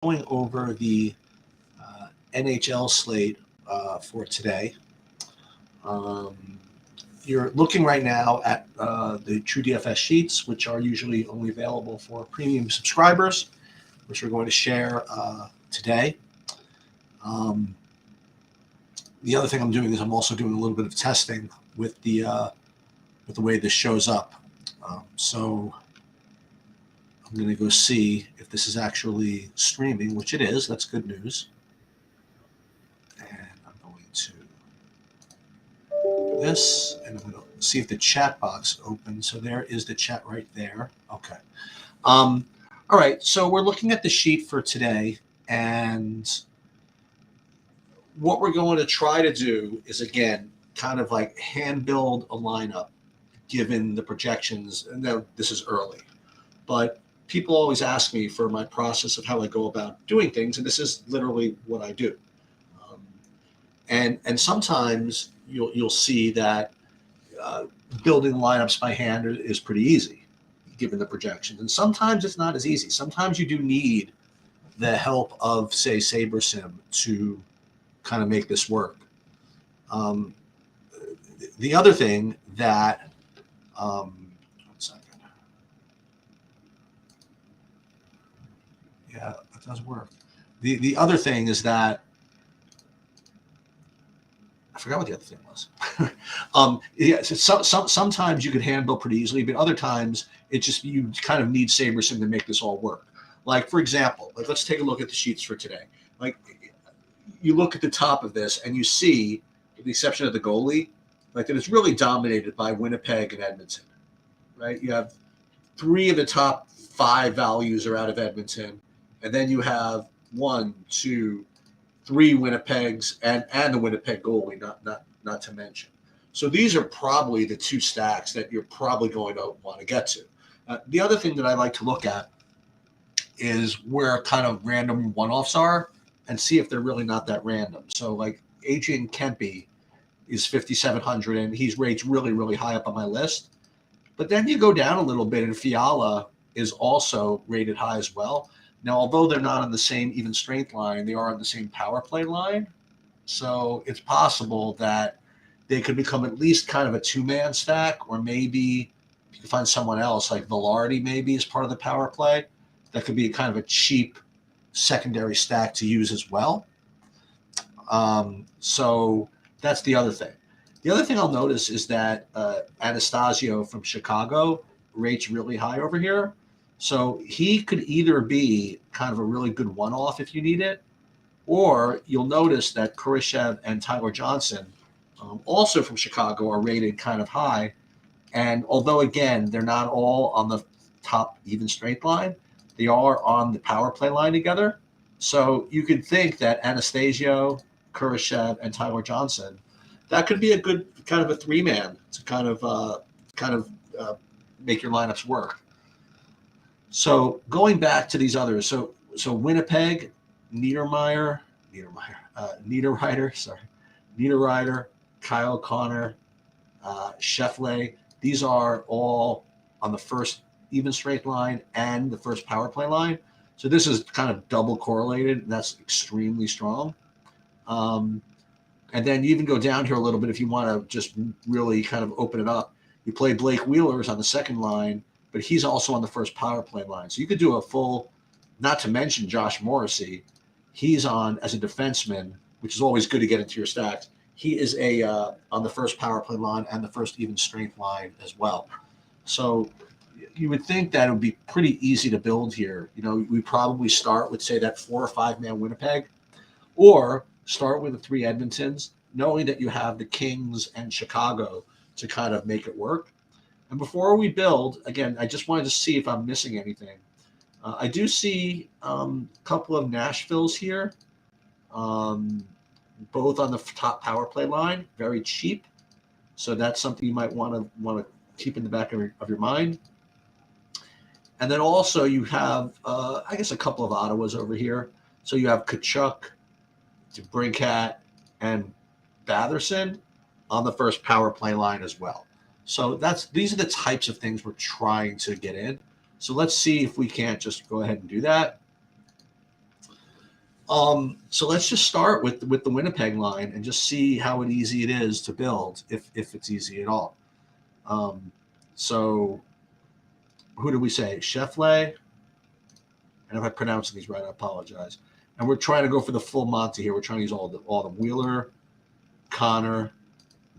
going over the NHL slate for today. Um, you're looking right now at the True DFS sheets, which are usually only available for premium subscribers, which we're going to share today. Um, the other thing I'm doing is I'm also doing a little bit of testing with the way this shows up. So I'm going to go see if this is actually streaming, which it is. That's good news. And I'm going to do this, and I'm going to see if the chat box opens. So there is the chat right there. Okay. All right. So we're looking at the sheet for today, and what we're going to try to do is, again, kind of like hand build a lineup given the projections. And now this is early, but people always ask me for my process of how I go about doing things, and this is literally what I do. Um, and sometimes you'll see that uh, building lineups by hand is pretty easy, given the projections, and sometimes it's not as easy. Sometimes you do need the help of, say, SaberSim to kind of make this work. Um, the other thing that um, 1 second. Yeah, it does work. The other thing is that I forgot what the other thing was. Yeah, so sometimes you could handle pretty easily, but other times it just you kind of need SaberSim to make this all work. Like for example, like let's take a look at the sheets for today. Like you look at the top of this and you see, with the exception of the goalie, like that it's really dominated by Winnipeg and Edmonton. Right? You have three of the top five values are out of Edmonton, and then you have one, two, three Winnipegs and the Winnipeg goalie, not to mention. So these are probably the two stacks that you're probably going to want to get to. The other thing that I like to look at is where kind of random one-offs are and see if they're really not that random. So like Adrian Kempe is 5,700 and he's rates really, really high up on my list. But then you go down a little bit and Fiala is also rated high as well. Now, although they're not on the same even strength line, they are on the same power play line. So it's possible that they could become at least kind of a two-man stack, or maybe if you can find someone else, like Velarde maybe is part of the power play. That could be kind of a cheap secondary stack to use as well. So that's the other thing. The other thing I'll notice is that Anastasio from Chicago rates really high over here. So he could either be kind of a really good one-off if you need it, or you'll notice that Kurashev and Tyler Johnson, also from Chicago, are rated kind of high. And although, again, they're not all on the top even strength line, they are on the power play line together. So you could think that Anastasio, Kurashev, and Tyler Johnson, that could be a good kind of a three-man to kind of uh, make your lineups work. So going back to these others, so Winnipeg, Niederreiter, Kyle Connor, Scheffler. These are all on the first even strength line and the first power play line. So this is kind of double correlated, and that's extremely strong. And then you even go down here a little bit if you want to just really kind of open it up. You play Blake Wheeler's on the second line, but he's also on the first power play line. So you could do a full, not to mention Josh Morrissey. He's on as a defenseman, which is always good to get into your stacks. He is on the first power play line and the first even strength line as well. So you would think that it would be pretty easy to build here. You know, we probably start with, say, that 4 or 5 man Winnipeg, or start with the 3 Edmontons, knowing that you have the Kings and Chicago to kind of make it work. And before we build, again, I just wanted to see if I'm missing anything. I do see a couple of Nashvilles here, both on the top power play line, very cheap. So that's something you might want to keep in the back of your mind. And then also you have, I guess, a couple of Ottawas over here. So you have Kachuk, Brinkat, and Batherson on the first power play line as well. So these are the types of things we're trying to get in. So let's see if we can't just go ahead and do that. So let's just start with the Winnipeg line and just see how easy it is to build, if it's easy at all. So who do we say? Sheffley. And if I pronounce these right, I apologize. And we're trying to go for the full Monty here. We're trying to use all the Wheeler, Connor,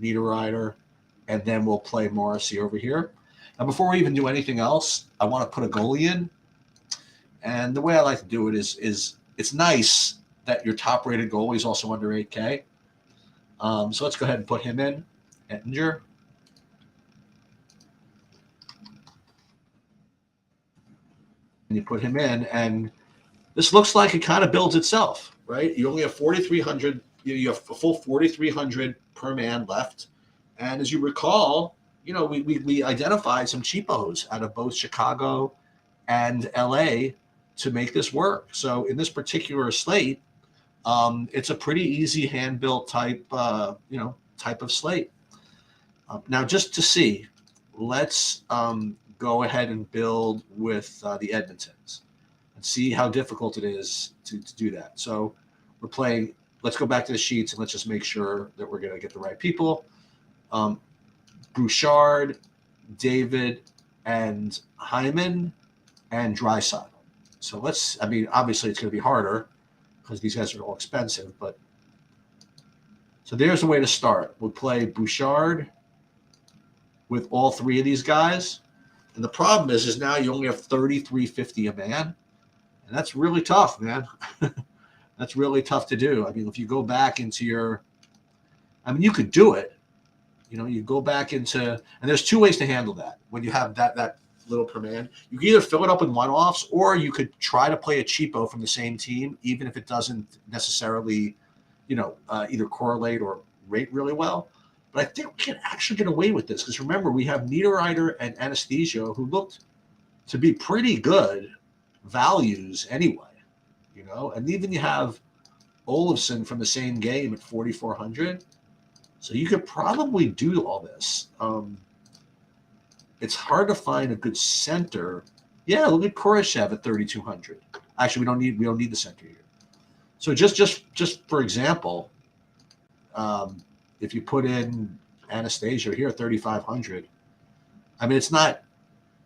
Niederreiter, and then we'll play Morrissey over here. Now, before we even do anything else, I want to put a goalie in. And the way I like to do it is it's nice that your top-rated goalie is also under 8K. So let's go ahead and put him in, Ettinger. And you put him in, and this looks like it kind of builds itself, right? You only have 4,300. You have a full 4,300 per man left. And as you recall, we identified some cheapos out of both Chicago and LA to make this work. So in this particular slate, it's a pretty easy hand-built type of slate. Now, just to see, let's go ahead and build with the Edmontons and see how difficult it is to do that. So we're playing. Let's go back to the sheets and let's just make sure that we're going to get the right people. Bouchard, David, and Hyman, and Draisaitl. So obviously it's going to be harder because these guys are all expensive, but so there's the way to start. We'll play Bouchard with all three of these guys. And the problem is now you only have 3,350 a man. And that's really tough, man. That's really tough to do. I mean, if you go back into you could do it. You go back into, and there's two ways to handle that. When you have that little per man, you can either fill it up with one-offs, or you could try to play a cheapo from the same team, even if it doesn't necessarily, either correlate or rate really well. But I think we can actually get away with this because remember, we have Niederreiter and Anesthesia who looked to be pretty good values anyway, and even you have Olofsson from the same game at 4,400. So you could probably do all this. It's hard to find a good center. Yeah, look at Kurashev at 3,200. Actually, we don't need the center here. So just for example, if you put in Anastasia here at 3,500, it's not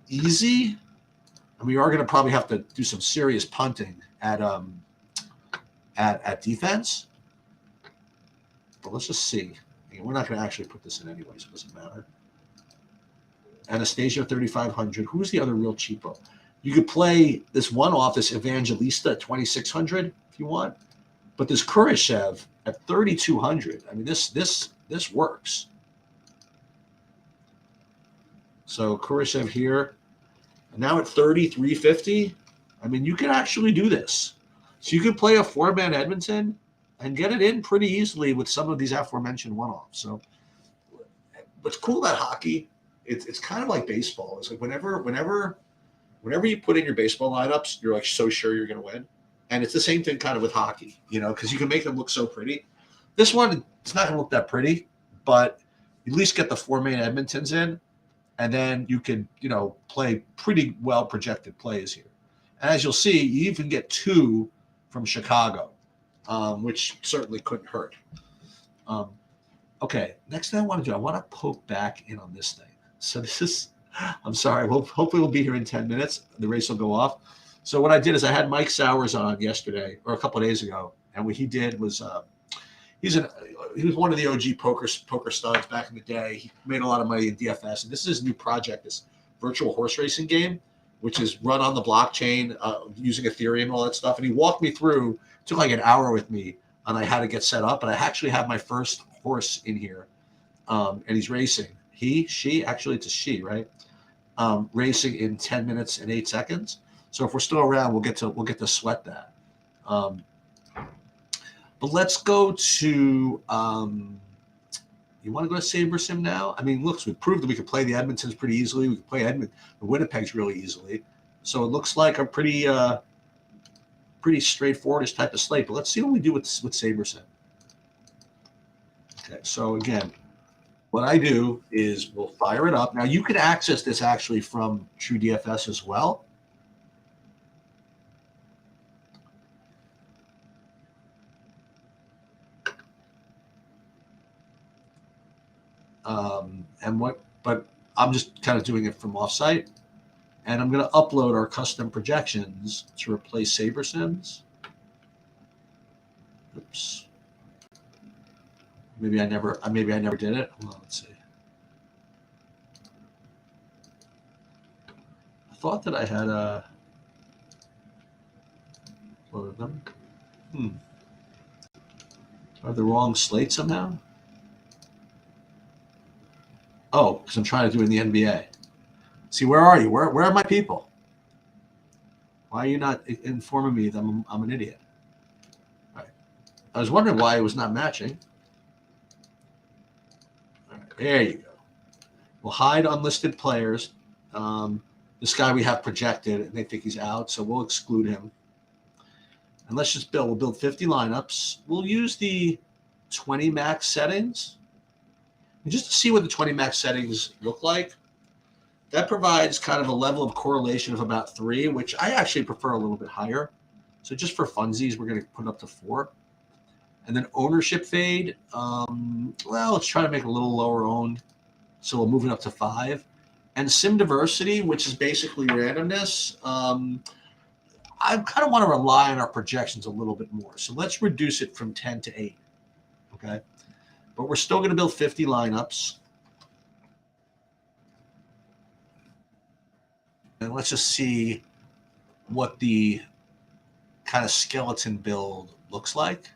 easy. We are going to probably have to do some serious punting at defense. But let's just see. We're not going to actually put this in anyway, so it doesn't matter. Anastasia 3,500. Who's the other real cheapo? You could play this one-off, this Evangelista at 2,600 if you want, but this Kurashev at 3,200. This works. So Kurashev here, and now at 3,350. You can actually do this. So you could play a four-man Edmonton and get it in pretty easily with some of these aforementioned one-offs. So what's cool about hockey, it's kind of like baseball. It's like whenever you put in your baseball lineups, you're like so sure you're going to win. And it's the same thing kind of with hockey, because you can make them look so pretty. This one, it's not going to look that pretty, but at least get the four main Edmontons in, and then you can, play pretty well projected plays here. And as you'll see, you even get two from Chicago, which certainly couldn't hurt. Okay, next thing I want to do, I want to poke back in on this thing. So this is, I'm sorry, hopefully we'll be here in 10 minutes. The race will go off. So what I did is I had Mike Sowers on yesterday or a couple of days ago, and what he did was he was one of the OG poker studs back in the day. He made a lot of money in DFS, and this is his new project, this Virtual Horseracing game, which is run on the blockchain using Ethereum and all that stuff. And he walked me through, took like an hour with me on how to get set up. And I actually have my first horse in here, and he's racing. Actually it's a she, right? Racing in 10 minutes and 8 seconds. So if we're still around, we'll get to sweat that. But let's go to you want to go to SaberSim now? Look, we proved that we could play the Edmontons pretty easily. We could play the Winnipeg's really easily. So it looks like a pretty straightforward type of slate. But let's see what we do with SaberSim. Okay, so again, what I do is we'll fire it up. Now you can access this actually from TrueDFS as well. But I'm just kind of doing it from offsite. And I'm going to upload our custom projections to replace SaberSims. Oops. Maybe I never did it. Hold on, let's see. I thought that I had loaded them. I have the wrong slate somehow. Oh, because I'm trying to do it in the NBA. See, where are you? Where are my people? Why are you not informing me that I'm an idiot? All right. I was wondering why it was not matching. All right, there you go. We'll hide unlisted players. This guy we have projected, and they think he's out, so we'll exclude him. And let's just build. We'll build 50 lineups. We'll use the 20 max settings. And just to see what the 20 max settings look like, that provides kind of a level of correlation of about 3, which I actually prefer a little bit higher. So just for funsies, we're going to put it up to 4. And then ownership fade, well, let's try to make it a little lower owned. So we'll move it up to 5. And sim diversity, which is basically randomness, I kind of want to rely on our projections a little bit more. So let's reduce it from 10 to 8. Okay. But we're still going to build 50 lineups. And let's just see what the kind of skeleton build looks like.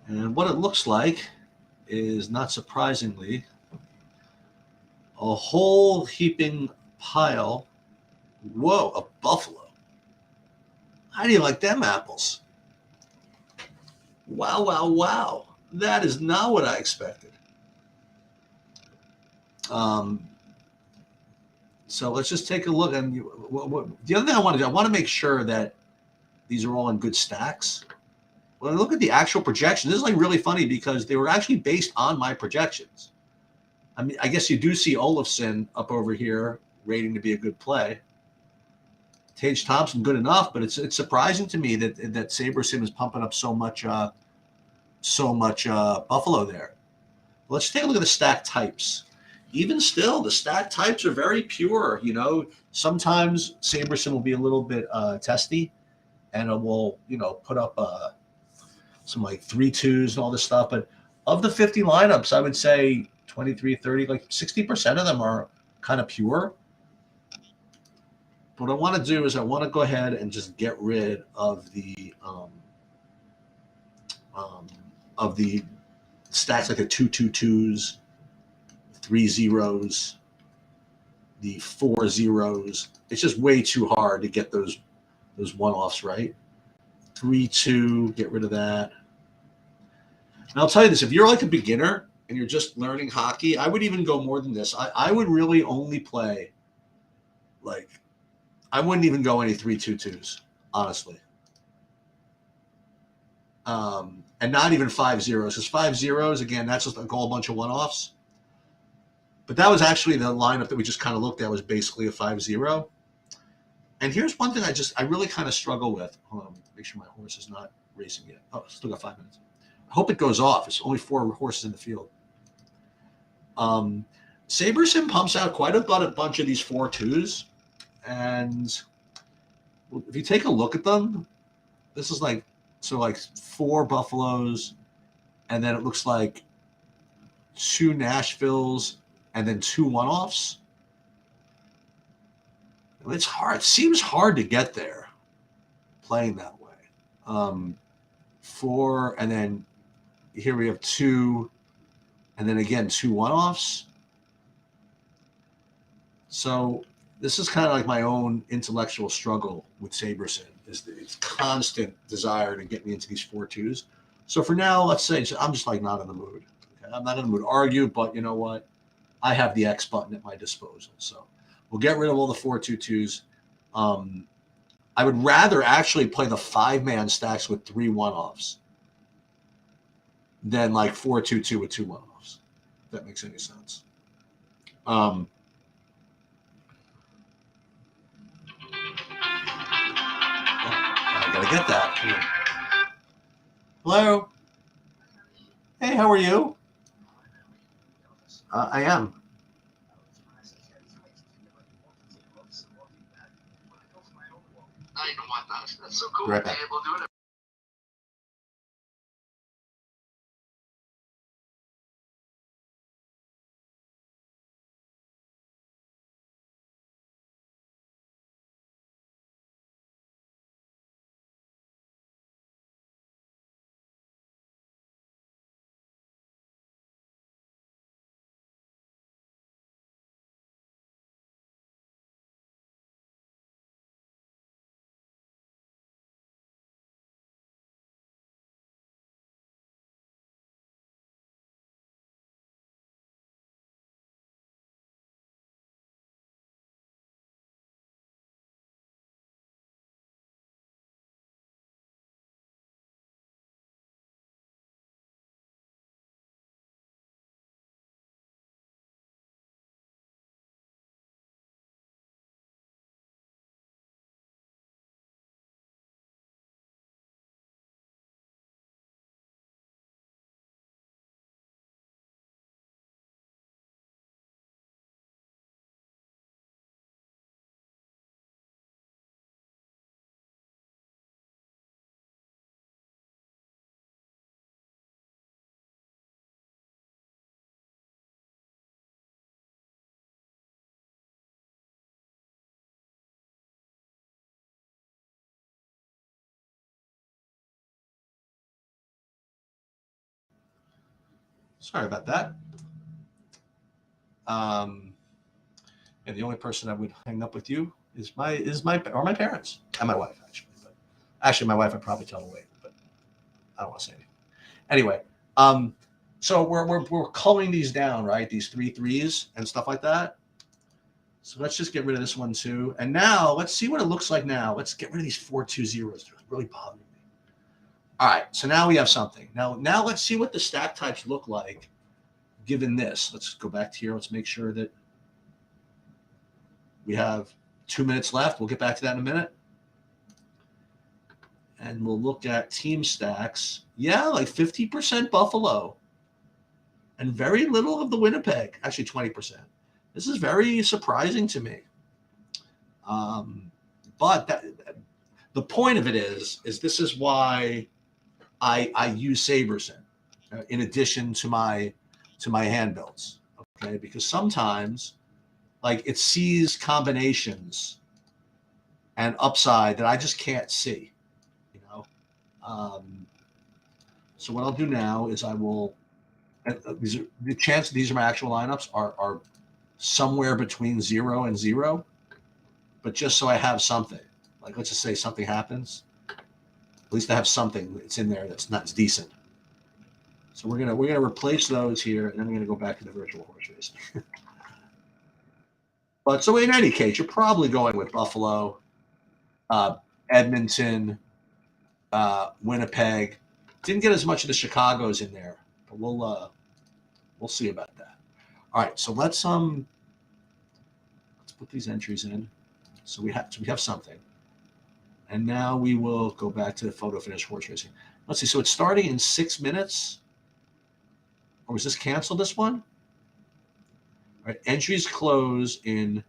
And what it looks like is, not surprisingly, a whole heaping pile. Whoa, a buffalo. How do you like them apples? Wow, wow, wow. That is not what I expected. So let's just take a look. And the other thing I want to do, I want to make sure that these are all in good stacks. When I look at the actual projection, this is like really funny because they were actually based on my projections. I mean, I guess you do see Olafson up over here rating to be a good play. Tage Thompson, good enough, but it's surprising to me that SaberSim is pumping up so much Buffalo there. Let's take a look at the stack types. Even still, the stack types are very pure. You know, sometimes SaberSim will be a little bit testy, and it will, put up some like 3-2s and all this stuff. But of the 50 lineups, I would say 23, 30, like 60% of them are kind of pure. What I want to do is I want to go ahead and just get rid of the stacks like the 2-2-2s, 3-0s, the 4-0s. It's just way too hard to get those one-offs right. 3-2, get rid of that. And I'll tell you this, if you're like a beginner and you're just learning hockey, I would even go more than this. I would really only play, like, I wouldn't even go any 3-2-2s, honestly. And not even 5-0s, because 5-0s, again, that's just a whole bunch of one-offs. But that was actually the lineup that we just kind of looked at, was basically a 5-0. And here's one thing I really kind of struggle with. Hold on, make sure my horse is not racing yet. Oh, still got 5 minutes. I hope it goes off. It's only 4 horses in the field. SaberSim pumps out quite a bunch of these 4-2s. And if you take a look at them, this is like 4 Buffaloes, and then it looks like 2 Nashvilles, and then 2 one-offs. It's hard. It seems hard to get there playing that way. 4, and then here we have 2, and then again 2 one-offs. So this is kind of like my own intellectual struggle with SaberSim, is its constant desire to get me into these 4-2s. So for now, let's say I'm just like not in the mood. Okay? I'm not in the mood to argue, but you know what? I have the X button at my disposal. So we'll get rid of all the 4-2-2s. I would rather actually play the 5-man stacks with 3 one-offs than like 4-2-2 with 2 one-offs, if that makes any sense. I gotta get that. Hello. Hey, how are you? I am. I don't want that. That's so cool. Right back. We'll do it. Sorry about that. And the only person I would hang up with you is my parents and my wife actually. But actually, my wife I'd probably tell to wait, but I don't want to say anything. Anyway, so we're culling these down, right? These 3 threes and stuff like that. So let's just get rid of this one too. And now let's see what it looks like now. Let's get rid of these 4 2 zeros. They're really bothering me. All right, so now we have something. Now let's see what the stack types look like given this. Let's go back to here. Let's make sure that we have 2 minutes left. We'll get back to that in a minute. And we'll look at team stacks. Yeah, like 50% Buffalo and very little of the Winnipeg, actually 20%. This is very surprising to me. But the point of it is this is why I use Saberson in addition to my hand builds. Okay, because sometimes like it sees combinations and upside that I just can't see. You know, so what I'll do now is I will. The chance these are my actual lineups are somewhere between 0 and 0, but just so I have something. Like let's just say something happens, at least I have something that's in there that's decent. So we're gonna replace those here, and then we're gonna go back to the virtual horse racing. But so in any case, you're probably going with Buffalo, Edmonton, Winnipeg. Didn't get as much of the Chicago's in there, but we'll see about that. All right, so let's put these entries in. So we have something, and now we will go back to the photo finish horse racing. Let's see. So it's starting in 6 minutes, or was this canceled? This one. All right, entries close in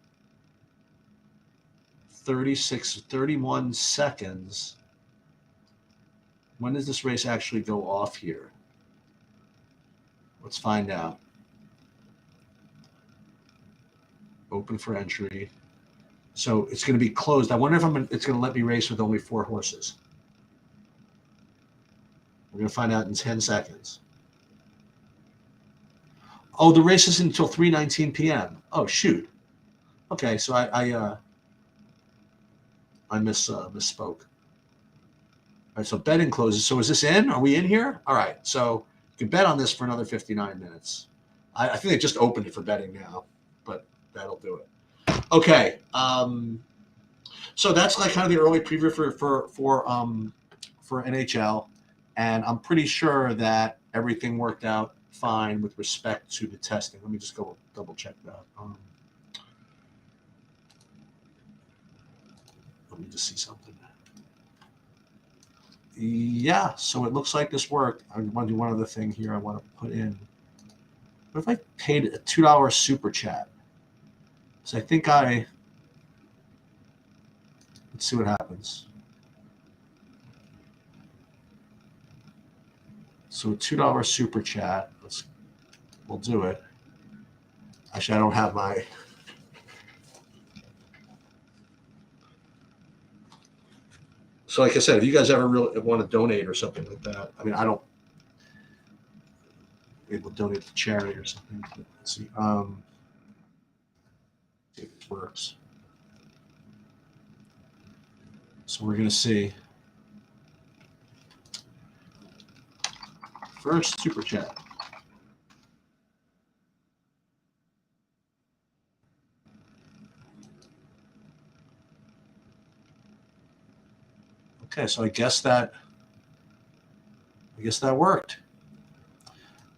31 seconds. When does this race actually go off here? Let's find out. Open for entry. So it's going to be closed. I wonder if it's going to let me race with only 4 horses. We're going to find out in 10 seconds. Oh, the race is until 3:19 p.m. Oh, shoot. Okay, so I misspoke. All right, so betting closes. So is this in? Are we in here? All right, so you can bet on this for another 59 minutes. I think they just opened it for betting now, but that'll do it. Okay, so that's like kind of the early preview for NHL, and I'm pretty sure that everything worked out fine with respect to the testing. Let me just go double check that. Let me just see something. yeah, so it looks like this worked. I want to do one other thing here. I want to put in. What if I paid a $2 super chat? So I think let's see what happens. So a $2 super chat. We'll do it. Actually, I don't have my. So like I said, if you guys ever really want to donate or something like that, I mean, I don't. Maybe we'll donate to charity or something. Let's see. See if it works. So we're gonna see. First super chat. Okay, so I guess that worked.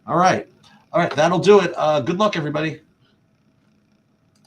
All right, that'll do it. Good luck, everybody.